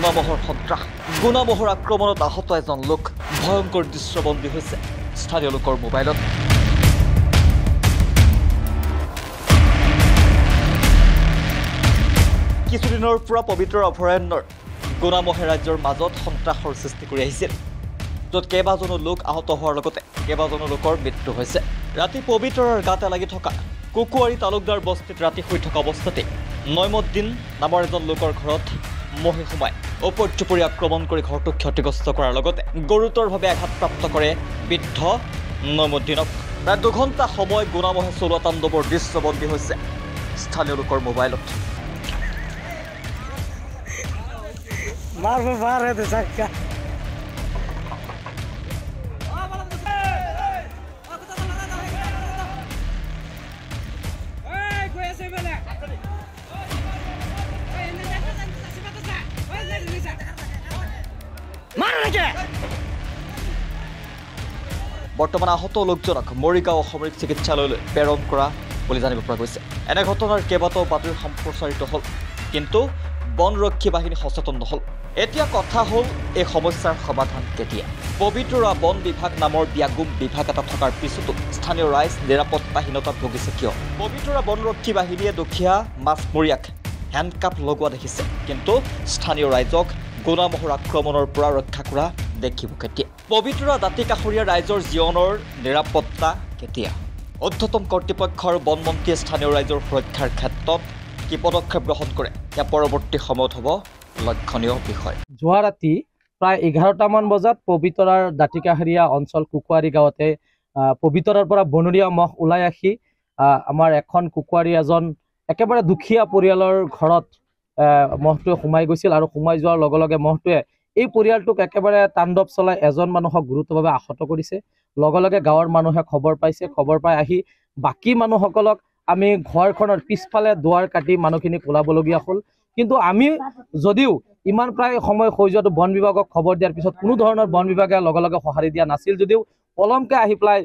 গুণামহৰ সন্ত্ৰাস গুণামহৰ আক্ৰমণত আহত এজন লোক ভয়ংকৰ দৃশ্যবন্দী হৈছে স্থানীয় লোকৰ মোবাইলত কিছুদিনৰ পৰা পবিত্ৰ অভয়াৰণ্যৰ গুণামহে ৰাজ্যৰ মাজত সন্ত্ৰাসৰ সৃষ্টি কৰি আহিছিল য'ত কেইবাজনো লোক আহত হোৱাৰ লগতে কেইবাজনো লোকৰ মৃত্যু হৈছে ৰাতি পবিতৰৰ গাতে লাগি থকা কুকুৱাৰী তালুকদাৰ বস্তিত ৰাতি শুই থকা অৱস্থাতে নয়মুদ্দিন নামৰ এজন লোকৰ ঘৰত মহে সোমাই অপৰ্যুপৰি আক্ৰমণ কৰি ঘৰটো ক্ষতিগ্ৰস্ত কৰাৰ লগতে গুৰুতৰভাৱে আঘাতপ্ৰাপ্ত কৰে বৃদ্ধ নয়মুদ্দিনক প্ৰায় 2 ঘণ্টা সময় গুণামহে চলোৱা তাণ্ডৱৰ দৃশ্যবন্দী হৈছে স্থানীয় লোকৰ মোবাইলত मार है तो सक्का বৰ্তমান আহত লোকজনক মৰিগাঁও সামৰিক চিকিৎসালয়লৈ প্ৰেৰণ কৰা বুলি জানিব পৰা গৈছে এনে ঘটনাৰ কেইবাটাও বাতৰি সম্প্ৰচাৰিত হ'ল কিন্তু বনৰক্ষী বাহিনী সচেতন নহল এতিয়া কথা হ'ল এই সমস্যাৰ সমাধান কেতিয়া পবিতৰা বন বিভাগ নামৰ ব্যাগুম বিভাগ এটা থকাৰ পিছতো স্থানীয় ৰাইজ নিৰাপত্তাহীনতাত ভুগিছে কিয় পবিতৰা বনৰক্ষী বাহিনীয়ে দুখীয়া মাছমৰীয়াক হেণ্ডকাপ লগোৱা দেখিছে কিন্তু স্থানীয় ৰাইজক গুণামহৰ আক্ৰমণৰ পৰা ৰক্ষা কৰা দেখিব কেতিয়া পবিতৰা দাঁতি কাষৰীয়া ৰাইজৰ জীৱনৰ নিৰাপত্তা কেতিয়া ঊৰ্ধ্বতম কৰ্তৃপক্ষৰ বনমন্ত্ৰীয়ে স্থানীয় ৰাইজৰ সুৰক্ষাৰ ক্ষেত্ৰত কি পদক্ষেপ গ্ৰহণ কৰে ইয়াৰ পৰৱৰ্তী সময়ত হ'ব লক্ষণীয় বিষয় যোৱা ৰাতি প্ৰায় 11টামান বজাত পবিতৰাৰ দাঁতিকাষৰীয়া অঞ্চল কুকুৱাৰী গাঁৱতে পবিতৰাৰ পৰা বনৰীয়া মহ ওলাই আহি আমাৰ এখন কুকুৱাৰী এজন একেবাৰে দুখীয়া পৰিয়ালৰ ঘৰত মহটোৱে সোমাই গৈছিল আৰু সোমাই যোৱাৰ লগে লগে মহটোৱে এই পৰিয়ালটোক একেবাৰে তাণ্ডৱ চলাই এজন মানুহক গুৰুতৰভাৱে আহত কৰিছে লগে লগে গাঁৱৰ মানুহে খবৰ পাইছে খবৰ পাই আহি বাকী মানুহসকলক আমি ঘৰখনৰ পিছফালে দুৱাৰ কাটি মানুহখিনিক ওলাবলগীয়া হ'ল কিন্তু আমি যদিও ইমান প্ৰায় সময় হৈ যোৱাটো বন বিভাগক খবৰ দিয়াৰ পিছত কোনো ধৰণৰ বন বিভাগে লগে লগে সঁহাৰি দিয়া নাছিল যদিও পলমকৈ আহি পেলাই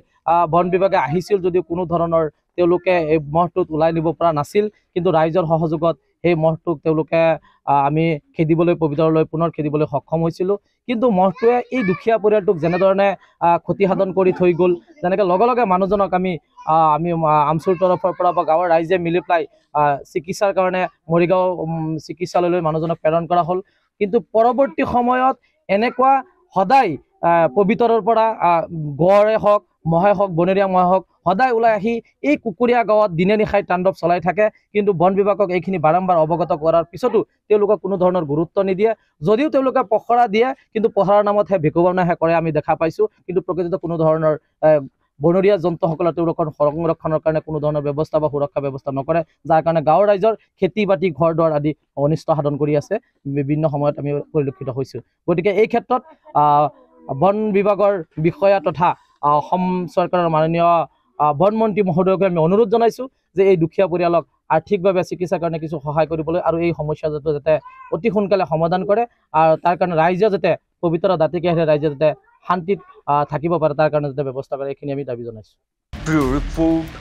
বন বিভাগে আহিছিল যদিও কোনো ধৰণৰ তেওঁলোকে এই মহটোত ওলাই নিব পৰা নাছিল কিন্তু ৰাইজৰ সহযোগত সেই মহটোক তেওঁলোকে আমি খেদিবলৈ পবিতৰলৈ পুনৰ খেদিবলৈ সক্ষম হৈছিলোঁ কিন্তু মহটোৱে এই দুখীয়া পৰিয়ালটোক যেনেধৰণে ক্ষতিসাধন কৰি থৈ গ'ল যেনেকৈ লগে লগে মানুহজনক আমি আমচুৰ তৰফৰ পৰা বা গাঁৱৰ ৰাইজে মিলি পেলাই চিকিৎসাৰ কাৰণে মৰিগাঁও চিকিৎসালয়লৈ মানুহজনক প্ৰেৰণ কৰা হ'ল কিন্তু পৰৱৰ্তী সময়ত এনেকুৱা সদায় পবিতৰৰ পৰা গড়ে হওক মহে হওক বনৰীয়া মহে হওক সদায় ওলাই আহি এই কুকুৰীয়া গাঁৱত দিনে নিশাই তাণ্ডৱ চলাই থাকে কিন্তু বন বিভাগক এইখিনি বাৰম্বাৰ অৱগত কৰাৰ পিছতো তেওঁলোকক কোনো ধৰণৰ গুৰুত্ব নিদিয়ে যদিও তেওঁলোকে পহৰা দিয়ে কিন্তু পহৰাৰ নামতহে ভিকুৱানাহে কৰে আমি দেখা পাইছোঁ কিন্তু প্ৰকৃততে কোনো ধৰণৰ বনৰীয়া জন্তুসকলৰ তেওঁলোকৰ সংৰক্ষণৰ কাৰণে কোনো ধৰণৰ ব্যৱস্থা বা সুৰক্ষা ব্যৱস্থা নকৰে যাৰ কাৰণে গাঁৱৰ ৰাইজৰ খেতি বাতি ঘৰ দুৱাৰ আদি অনিষ্ট সাধন কৰি আছে বিভিন্ন সময়ত আমি পৰিলক্ষিত হৈছোঁ গতিকে এই ক্ষেত্ৰত বন বিভাগৰ বিষয়া তথা অসম চৰকাৰৰ মাননীয় বনমন্ত্ৰী মহোদয়কে আমি অনুৰোধ জনাইছোঁ যে এই দুখীয়া পৰিয়ালক আৰ্থিকভাৱে চিকিৎসাৰ কাৰণে কিছু সহায় কৰিবলৈ আৰু এই সমস্যাটো যাতে অতি সোনকালে সমাধান কৰে আৰু তাৰ কাৰণে ৰাইজে যাতে পবিতৰা দাঁতিকাষৰীয়া ৰাইজে যাতে শান্তিত থাকিব পাৰে তাৰ কাৰণে যাতে ব্যৱস্থা কৰে এইখিনি আমি দাবী জনাইছোঁ। ৰিপৰ্ট